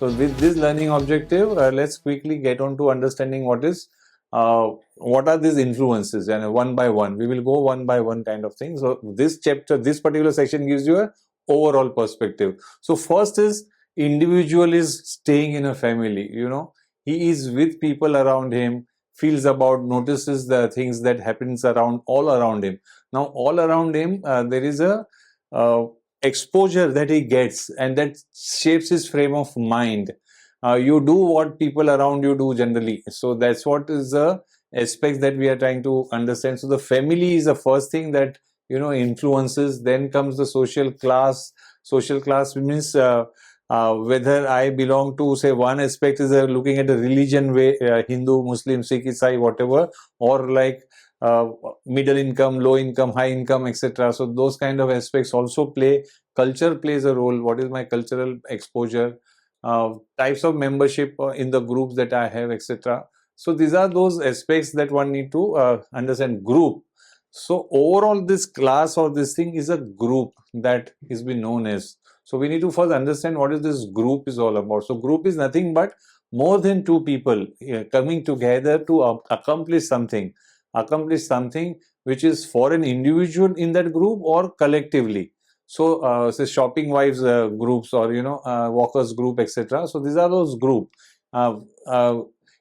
So with this learning objective, let's quickly get on to understanding what are these influences, and one by one we will go one by one kind of thing. So this chapter, this particular section gives you a overall perspective. So first is individual is staying in a family. He is with people around him, feels about, notices the things that happens around, all around him. Now all around him there is a exposure that he gets, and that shapes his frame of mind. You do what people around you do generally. So that's what is the aspects that we are trying to understand. So the family is the first thing that influences. Then comes the social class. Social class means whether I belong to, say, one aspect is looking at a religion way, Hindu, Muslim, Sikh, Isai, whatever, or like middle income, low income, high income, etc. So those kind of aspects also play. Culture plays a role. What is my cultural exposure? Types of membership in the groups that I have, etc. So these are those aspects that one need to understand. Group. So overall, this class or this thing is a group that is been known as. So we need to first understand what is this group is all about. So group is nothing but more than two people coming together to accomplish something which is for an individual in that group or collectively. So say shopping wives groups, or walkers group, etc. So these are those group.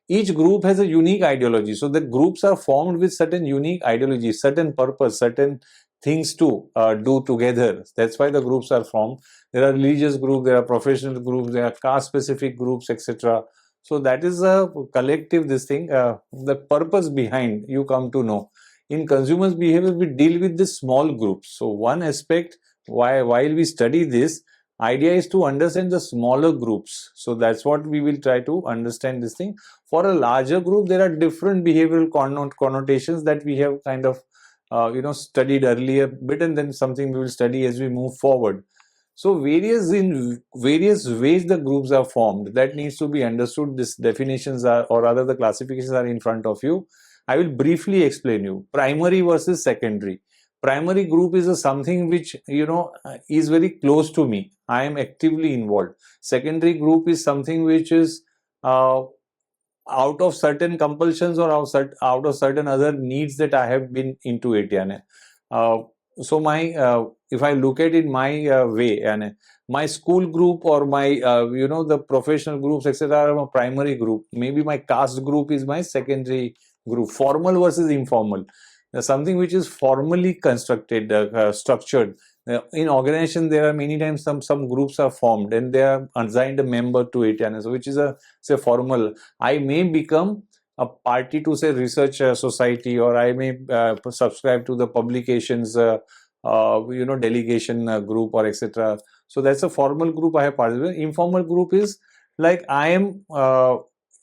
Each group has a unique ideology. So the groups are formed with certain unique ideologies, certain purpose, certain things to do together. That's why the groups are formed. There are religious groups, there are professional groups, there are caste specific groups, etc. So that is a collective this thing. The purpose behind, you come to know. In consumers behavior, we deal with the small groups. So one aspect, while we study this, idea is to understand the smaller groups. So that's what we will try to understand this thing. For a larger group, there are different behavioral connotations that we have kind of studied earlier bit, and then something we will study as we move forward. So in various ways the groups are formed. That needs to be understood. These definitions are, or rather the classifications are in front of you. I will briefly explain you. Primary versus secondary. Primary group is something which is very close to me. I am actively involved. Secondary group is something which is out of certain compulsions or out of certain other needs that I have been into it. So my if I look at it my way, my school group or my the professional groups, etc., are my primary group. Maybe my caste group is my secondary group. Formal versus informal. Something which is formally constructed, structured. In organization, there are many times some groups are formed and they are assigned a member to it, so which is say formal. I may become a party to, say, research society, or I may subscribe to the publications delegation group, or etc. So that's a formal group I have participated. Informal group is like I am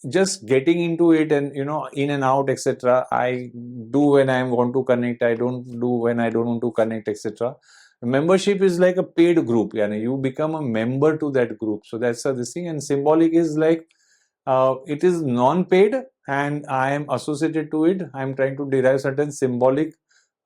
just getting into it, and in and out, etc. I do when I want to connect, I don't do when I don't want to connect, etc. Membership is like a paid group. You become a member to that group. So that's this thing. And symbolic is like it is non-paid and I am associated to it. I'm trying to derive certain symbolic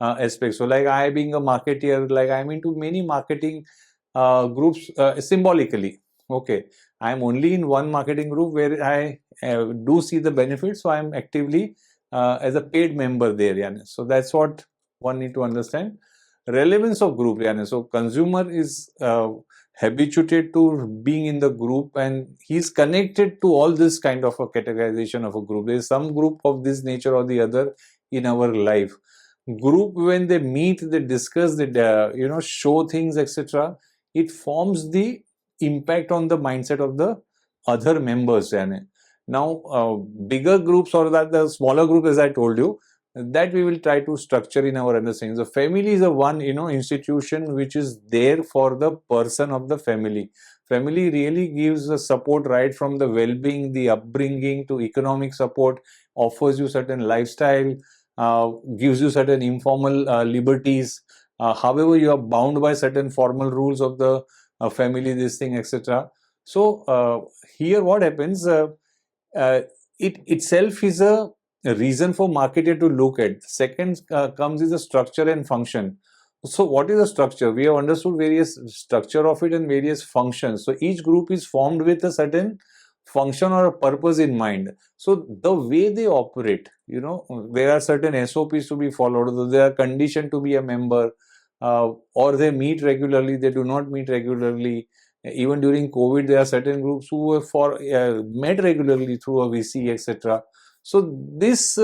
aspects. So like I being a marketeer, like I'm into many marketing groups symbolically. Okay, I'm only in one marketing group where I do see the benefits. So I'm actively as a paid member there. So that's what one need to understand. Relevance of group. So consumer is habituated to being in the group, and he's connected to all this kind of a categorization of a group. There is some group of this nature or the other in our life. Group, when they meet, they discuss, they show things, etc. It forms the impact on the mindset of the other members. Now bigger groups, or that the smaller group, as I told you, that we will try to structure in our understanding. The family is a one institution which is there for the person of the family. Family really gives the support right from the well-being, the upbringing, to economic support, offers you certain lifestyle, gives you certain informal liberties. However, you are bound by certain formal rules of the family, this thing, etc. So here what happens, it itself is a reason for marketer to look at. Second comes is the structure and function. So what is the structure? We have understood various structure of it and various functions. So each group is formed with a certain function or a purpose in mind. So the way they operate, there are certain SOPs to be followed. So they are conditioned to be a member, or they meet regularly, they do not meet regularly. Even during COVID, there are certain groups who were met regularly through a VC, etc. So this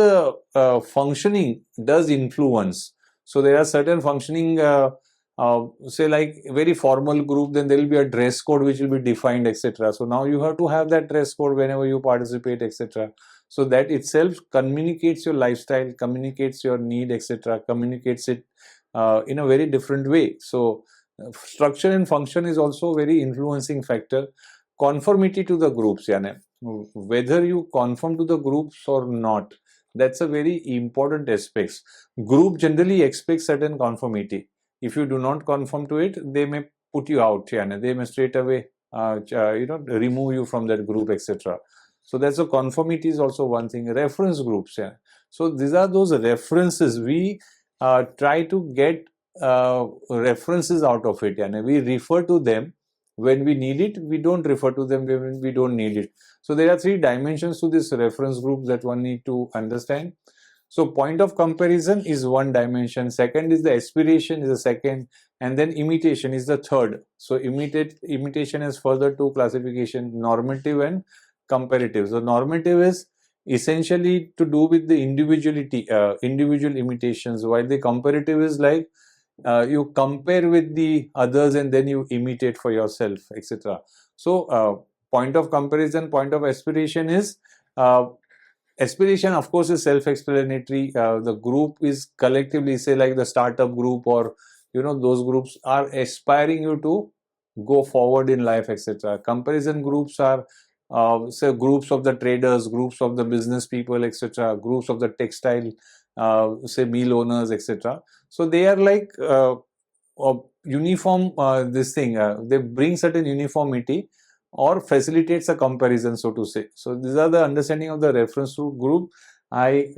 functioning does influence. So there are certain functioning, say like very formal group, then there will be a dress code which will be defined, etc. So now you have to have that dress code whenever you participate, etc. So that itself communicates your lifestyle, communicates your need, etc. Communicates it in a very different way. So structure and function is also a very influencing factor. Conformity to the groups, whether you conform to the groups or not, that's a very important aspect. Group generally expects certain conformity. If you do not conform to it, they may put you out, they may straight away remove you from that group, etc. So that's a conformity is also one thing. Reference groups, so these are those references. We try to get references out of it, we refer to them when we need it, we don't refer to them when we don't need it. So there are three dimensions to this reference group that one need to understand. So point of comparison is one dimension, second is the aspiration is the second, and then imitation is the third. So imitation has further two classification, normative and comparative. So normative is essentially to do with the individuality, individual imitations, while the comparative is like you compare with the others and then you imitate for yourself, etc. So point of comparison, point of aspiration is aspiration, of course, is self-explanatory. The group is collectively, say like the startup group, or those groups are aspiring you to go forward in life, etc. Comparison groups are say groups of the traders, groups of the business people, etc. Groups of the textile, say mill owners, etc. So they are like uniform, this thing, they bring certain uniformity or facilitates a comparison, so to say. So these are the understanding of the reference group. I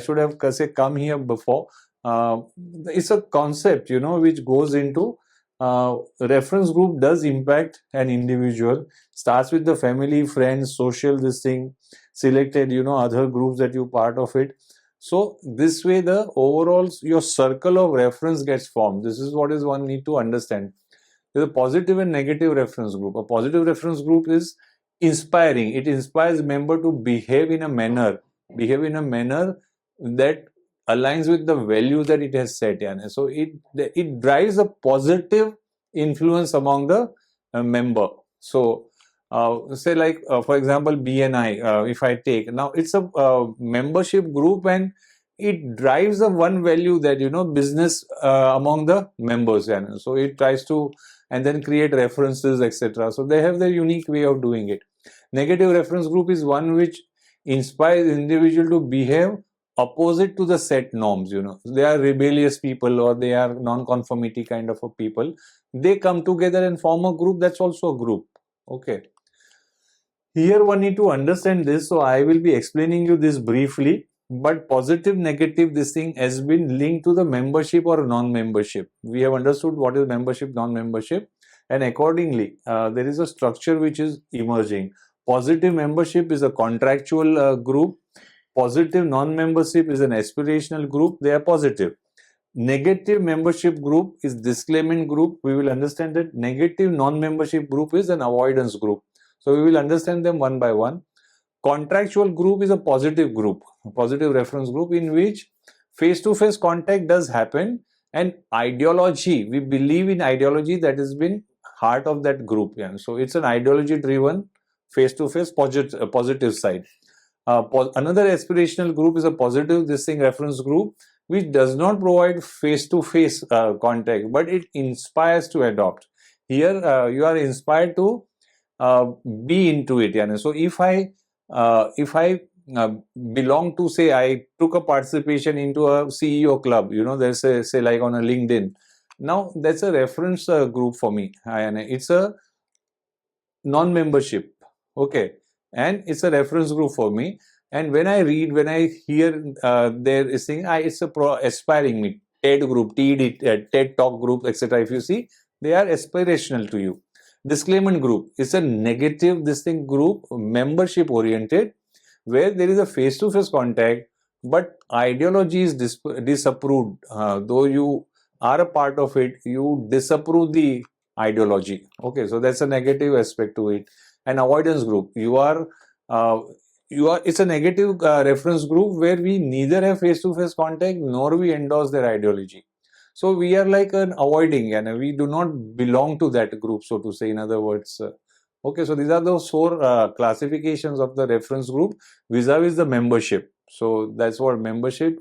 should have come here before. It's a concept, which goes into reference group does impact an individual. Starts with the family, friends, social, this thing, selected, other groups that you part of it. So this way the overall your circle of reference gets formed. This is what is one need to understand. There's a positive and negative reference group. A positive reference group is inspiring. It inspires member to behave in a manner that aligns with the values that it has set. So it drives a positive influence among the member. So say like for example BNI, if I take now, it's a membership group, and it drives the one value that business among the members, so it tries to and then create references, etc. So they have their unique way of doing it. Negative reference group is one which inspires individual to behave opposite to the set norms. They are rebellious people, or they are non-conformity kind of a people. They come together and form a group. That's also a group. Okay. Here one need to understand this, so I will be explaining you this briefly. But positive, negative, this thing has been linked to the membership or non-membership. We have understood what is membership, non-membership, and accordingly, there is a structure which is emerging. Positive membership is a contractual group. Positive non-membership is an aspirational group. They are positive. Negative membership group is disclaimant group. We will understand that negative non-membership group is an avoidance group. So we will understand them one by one. Contractual group is a positive group, a positive reference group, in which face-to-face contact does happen, and ideology, we believe in ideology, that has been heart of that group. So it's an ideology driven face-to-face positive side. Another aspirational group is a positive reference group, which does not provide face-to-face contact, but it inspires to adopt. Here you are inspired to be into it. So if I belong to, say, I took a participation into a CEO club, there's a, say like on a LinkedIn. Now that's a reference group for me, and it's a non-membership. Okay. And it's a reference group for me. And when I read, when I hear there is saying, it's a aspiring me. TED group, TED Talk group, etc. If you see, they are aspirational to you. Disclaimant group is a negative this thing group, membership oriented, where there is a face-to-face contact, but ideology is disapproved. Though you are a part of it, you disapprove the ideology. Okay, so that's a negative aspect to it. And avoidance group, uh, it's a negative reference group where we neither have face-to-face contact nor we endorse their ideology. So we are like an avoiding, and we do not belong to that group, so to say. In other words, okay. So these are those four classifications of the reference group vis-a-vis the membership. So that's what membership,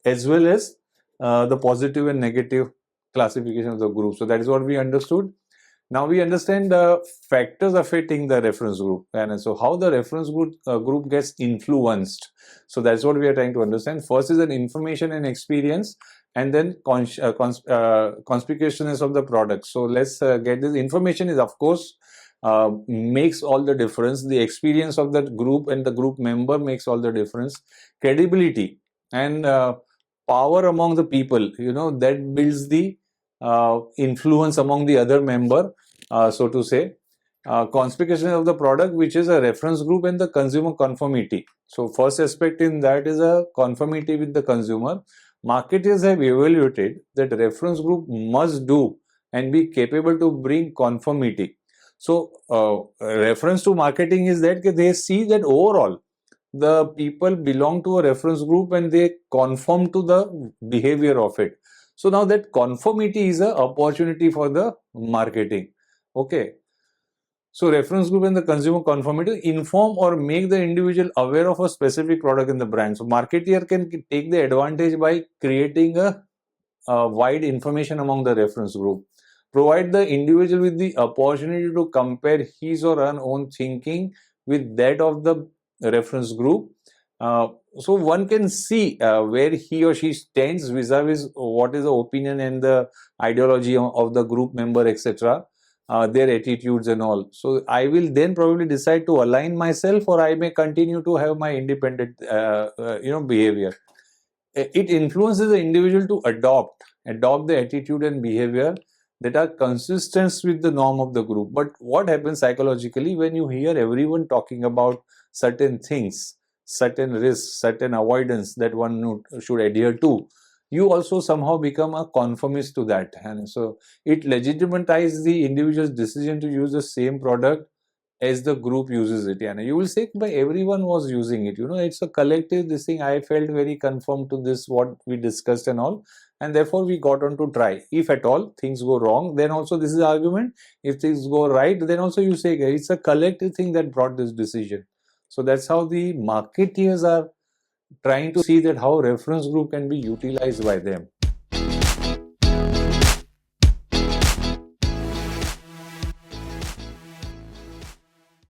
as well as the positive and negative classification of the group. So that is what we understood. Now we understand the factors affecting the reference group, and so how the reference group gets influenced. So that's what we are trying to understand. First is an information and experience, and then conspicuousness of the product. So let's get this. Information is, of course, makes all the difference. The experience of that group and the group member makes all the difference. Credibility and power among the people, that builds the influence among the other member, so to say. Conspicuousness of the product, which is a reference group, and the consumer conformity. So first aspect in that is a conformity with the consumer. Marketers have evaluated that reference group must do and be capable to bring conformity. So reference to marketing is that they see that overall the people belong to a reference group and they conform to the behavior of it. So now that conformity is an opportunity for the marketing. Okay. So reference group and the consumer conformity inform or make the individual aware of a specific product in the brand. So marketer can take the advantage by creating a wide information among the reference group. Provide the individual with the opportunity to compare his or her own thinking with that of the reference group. So one can see where he or she stands vis-a-vis what is the opinion and the ideology of the group member, etc. Their attitudes and all. So I will then probably decide to align myself, or I may continue to have my independent, behavior. It influences the individual to adopt the attitude and behavior that are consistent with the norm of the group. But what happens psychologically when you hear everyone talking about certain things, certain risks, certain avoidance that one should adhere to, you also somehow become a conformist to that, and so it legitimizes the individual's decision to use the same product as the group uses it. And you will say, but everyone was using it, it's a collective this thing. I felt very conformed to this, what we discussed and all, and therefore we got on to try. If at all things go wrong, then also this is the argument. If things go right, then also you say it's a collective thing that brought this decision. So that's how the marketeers are trying to see that how reference group can be utilized by them.